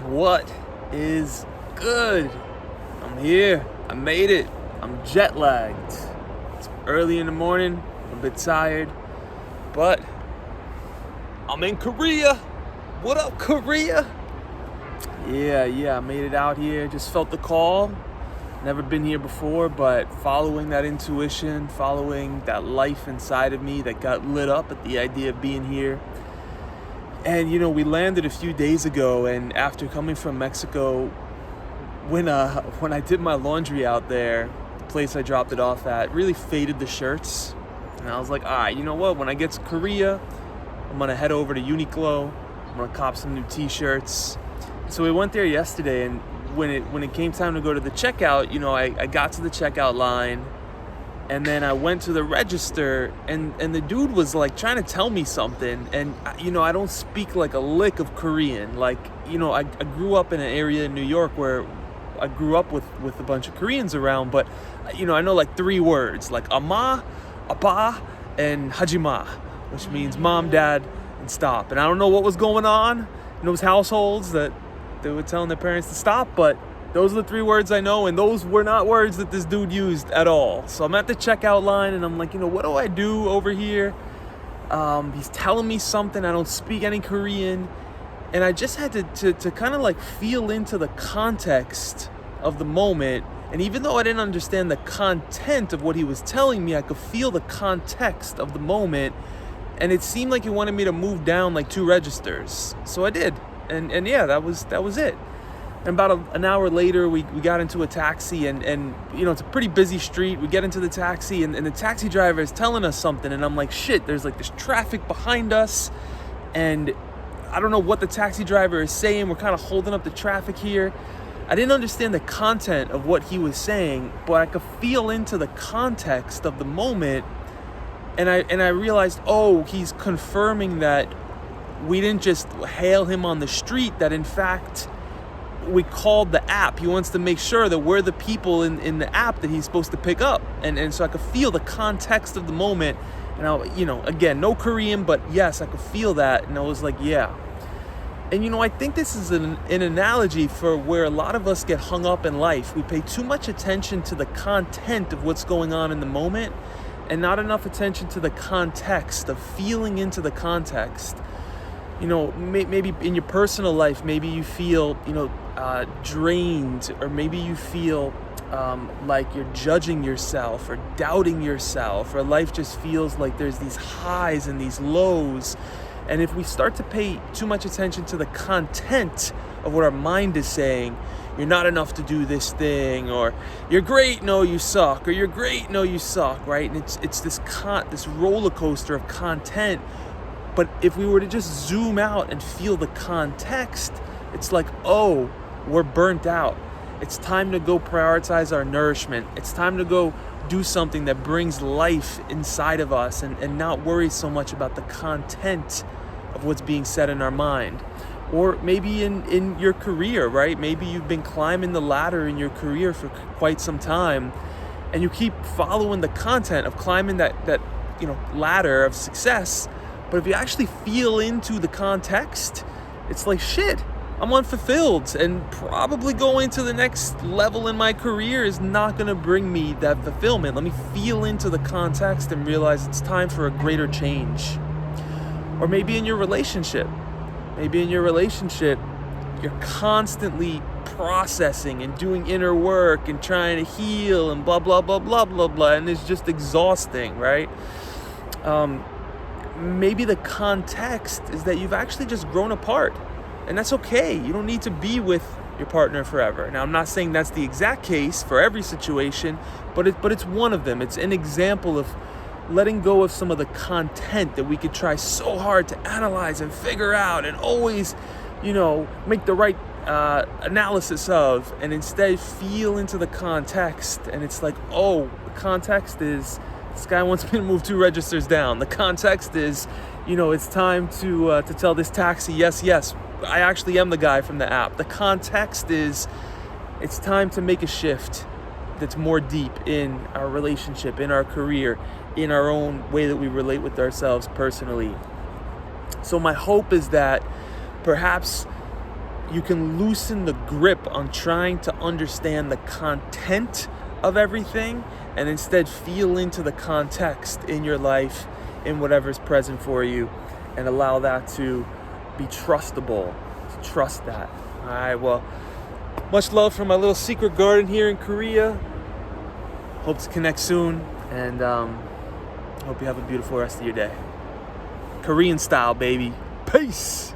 What is good? I'm here. I made it. I'm jet lagged. It's early in the morning. I'm a bit tired, but I'm in Korea. What up, Korea? Yeah, I made it out here. Just felt the call. Never been here before, but following that intuition, following that life inside of me that got lit up at the idea of being here. And we landed a few days ago, and after coming from Mexico, when I did my laundry out there, the place I dropped it off at really faded the shirts. And I was like, all right, you know what? When I get to Korea, I'm gonna head over to Uniqlo. I'm gonna cop some new t-shirts. So we went there yesterday, and when it came time to go to the checkout, I got to the checkout line. And then I went to the register, and the dude was like trying to tell me something. And I don't speak like a lick of Korean. I grew up in an area in New York where I grew up with a bunch of Koreans around, but I know like 3 words, like ama, apa, and hajima, which means mom, dad, and stop. And I don't know what was going on in those households that they were telling their parents to stop, but those are the 3 words I know, and those were not words that this dude used at all. So I'm at the checkout line, and I'm like, what do I do over here? He's telling me something. I don't speak any Korean. And I just had to kind of like feel into the context of the moment. And even though I didn't understand the content of what he was telling me, I could feel the context of the moment. And it seemed like he wanted me to move down like 2 registers. So I did. And yeah, that was it. And about an hour later, we got into a taxi, and it's a pretty busy street. We get into the taxi, and the taxi driver is telling us something, and I'm like, shit, there's like this traffic behind us, and I don't know what the taxi driver is saying. We're kind of holding up the traffic here. I didn't understand the content of what he was saying, but I could feel into the context of the moment, and I realized, he's confirming that we didn't just hail him on the street, that in fact we called the app. He wants to make sure that we're the people in the app that he's supposed to pick up. And so I could feel the context of the moment. And again, no Korean, but yes, I could feel that. And I was like, yeah. And I think this is an analogy for where a lot of us get hung up in life. We pay too much attention to the content of what's going on in the moment, and not enough attention to the context, of feeling into the context. Maybe in your personal life, maybe you feel, drained, or maybe you feel like you're judging yourself or doubting yourself, or life just feels like there's these highs and these lows. And if we start to pay too much attention to the content of what our mind is saying, you're not enough to do this thing, or you're great, no, you suck, or you're great, no, you suck, right? And it's this roller coaster of content. But if we were to just zoom out and feel the context, it's like, we're burnt out. It's time to go prioritize our nourishment. It's time to go do something that brings life inside of us, and not worry so much about the content of what's being said in our mind. Or maybe in your career, right? Maybe you've been climbing the ladder in your career for quite some time, and you keep following the content of climbing that ladder of success. But if you actually feel into the context, it's like, shit, I'm unfulfilled, and probably going to the next level in my career is not going to bring me that fulfillment. Let me feel into the context and realize it's time for a greater change. Or maybe in your relationship. You're constantly processing and doing inner work and trying to heal and blah, blah, blah, blah, blah, blah. And it's just exhausting, right? Maybe the context is that you've actually just grown apart, and that's okay. You don't need to be with your partner forever. Now, I'm not saying that's the exact case for every situation, but it's one of them. It's an example of letting go of some of the content that we could try so hard to analyze and figure out and always, make the right analysis of, and instead feel into the context. And it's like, the context is, this guy wants me to move 2 registers down. The context is, it's time to tell this taxi, yes, I actually am the guy from the app. The context is, it's time to make a shift that's more deep in our relationship, in our career, in our own way that we relate with ourselves personally. So my hope is that perhaps you can loosen the grip on trying to understand the content of everything and instead feel into the context in your life, in whatever's present for you, and allow that to be trustable. Trust that. All right, well, much love from my little secret garden here in Korea. Hope to connect soon, and hope you have a beautiful rest of your day. Korean style, baby. Peace.